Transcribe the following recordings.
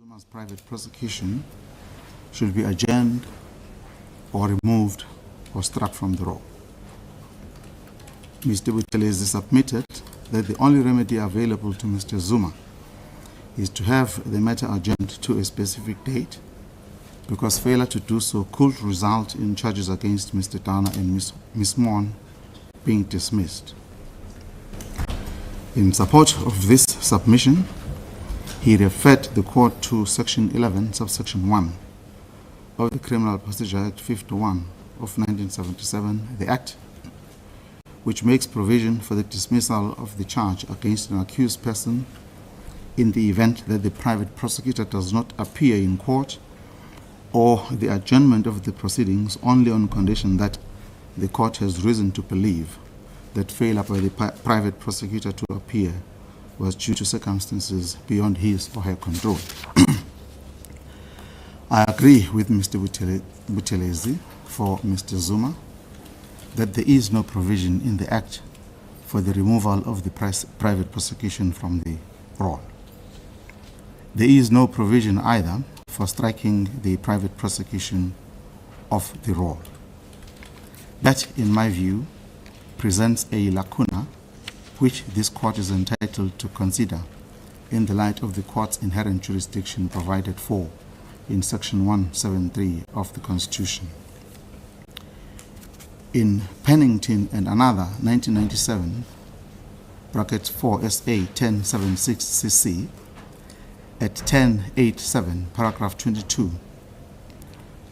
Zuma's private prosecution should be adjourned or removed or struck from the roll. Mr. Buthelezi submitted that the only remedy available to Mr. Zuma is to have the matter adjourned to a specific date, because failure to do so could result in charges against Mr. Downer and Ms. Maughan being dismissed. In support of this submission, he referred the court to Section 11, subsection 1 of the Criminal Procedure Act 51 of 1977, the Act, which makes provision for the dismissal of the charge against an accused person in the event that the private prosecutor does not appear in court, or the adjournment of the proceedings only on condition that the court has reason to believe that failure by the private prosecutor to appear was due to circumstances beyond his or her control. I agree with Mr. Buthelezi for Mr. Zuma that there is no provision in the Act for the removal of the private prosecution from the roll. There is no provision either for striking the private prosecution off the roll. That, in my view, presents a lacuna which this court is entitled to consider in the light of the court's inherent jurisdiction provided for in Section 173 of the Constitution. In Pennington and another 1997, bracket 4 SA 1076 CC, at 1087, paragraph 22,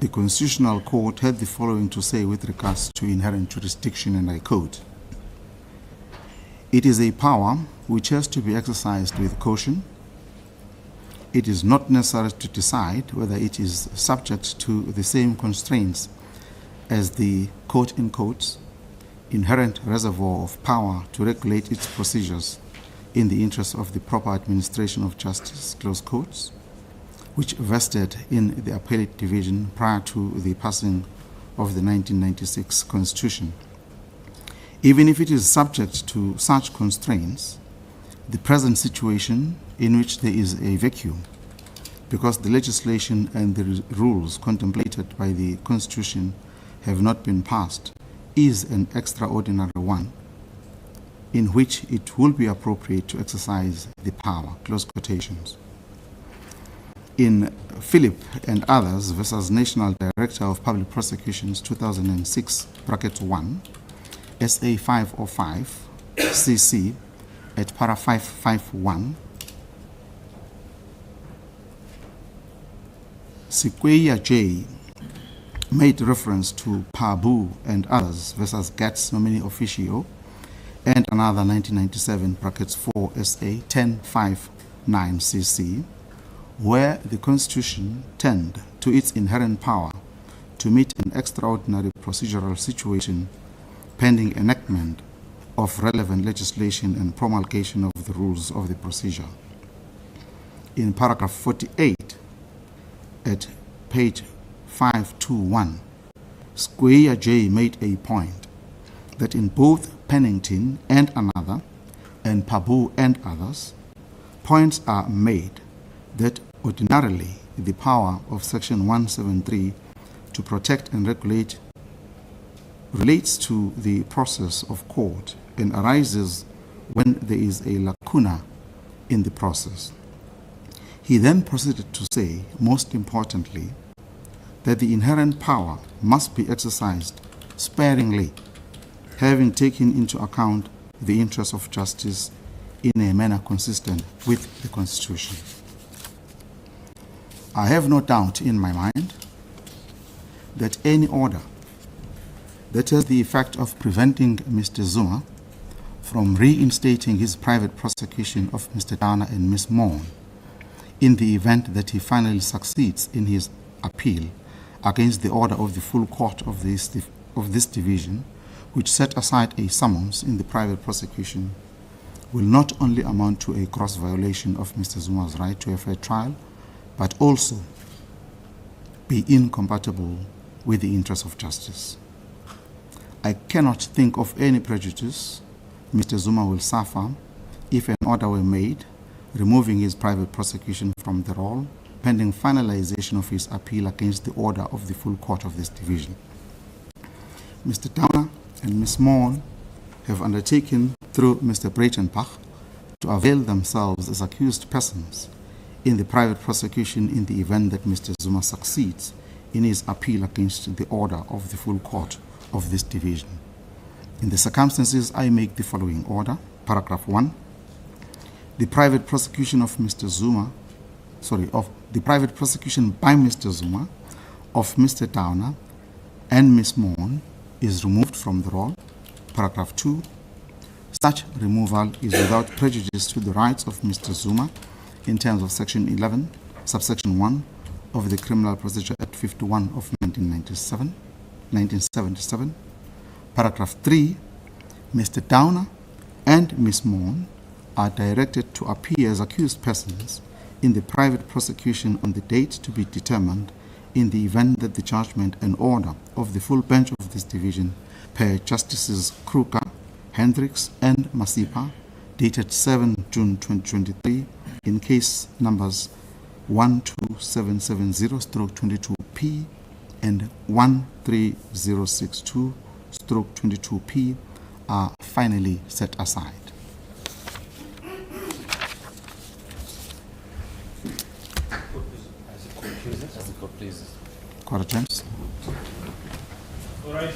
the Constitutional Court had the following to say with regards to inherent jurisdiction, and I quote, "It is a power which has to be exercised with caution. It is not necessary to decide whether it is subject to the same constraints as the quote-in-quotes inherent reservoir of power to regulate its procedures in the interest of the proper administration of justice," close quotes, which vested in the appellate division prior to the passing of the 1996 Constitution. Even if it is subject to such constraints, the present situation in which there is a vacuum, because the legislation and the rules contemplated by the Constitution have not been passed, is an extraordinary one in which it will be appropriate to exercise the power, close quotations. In Philip and others versus National Director of Public Prosecutions 2006, bracket 1, SA 505, CC, at para 551, Sikweya J made reference to Pabu and others versus Gats nominee officio, and another 1997, brackets 4 SA 1059 CC, where the Constitution turned to its inherent power to meet an extraordinary procedural situation pending enactment of relevant legislation and promulgation of the rules of the procedure. In paragraph 48 at page 521, Square J made a point that in both Pennington and another, and Pabu and others, points are made that ordinarily the power of Section 173 to protect and regulate relates to the process of court and arises when there is a lacuna in the process. He then proceeded to say, most importantly, that the inherent power must be exercised sparingly, having taken into account the interests of justice in a manner consistent with the Constitution. I have no doubt in my mind that any order that has the effect of preventing Mr. Zuma from reinstating his private prosecution of Mr. Downer and Ms. Maughan in the event that he finally succeeds in his appeal against the order of the full court of this division, which set aside a summons in the private prosecution, will not only amount to a gross violation of Mr. Zuma's right to a fair trial, but also be incompatible with the interests of justice. I cannot think of any prejudice Mr. Zuma will suffer if an order were made removing his private prosecution from the roll pending finalization of his appeal against the order of the full court of this division. Mr. Downer and Ms. Maughan have undertaken through Mr. Breitenbach to avail themselves as accused persons in the private prosecution in the event that Mr. Zuma succeeds in his appeal against the order of the full court of this division. In the circumstances, I make the following order. Paragraph 1. The private prosecution of Mr. Zuma, the private prosecution by Mr. Zuma of Mr. Downer and Ms. Maughan is removed from the roll. Paragraph 2. Such removal is without prejudice to the rights of Mr. Zuma in terms of Section 11, subsection 1 of the Criminal Procedure Act 51 of 1977. Paragraph 3. Mr. Downer and Ms. Maughan are directed to appear as accused persons in the private prosecution on the date to be determined in the event that the judgment and order of the full bench of this division per Justices Kruger, Hendricks and Masipa, dated 7 June 2023, in case numbers 12770/22P and 13062/22P are finally set aside. Court adjourns. All right.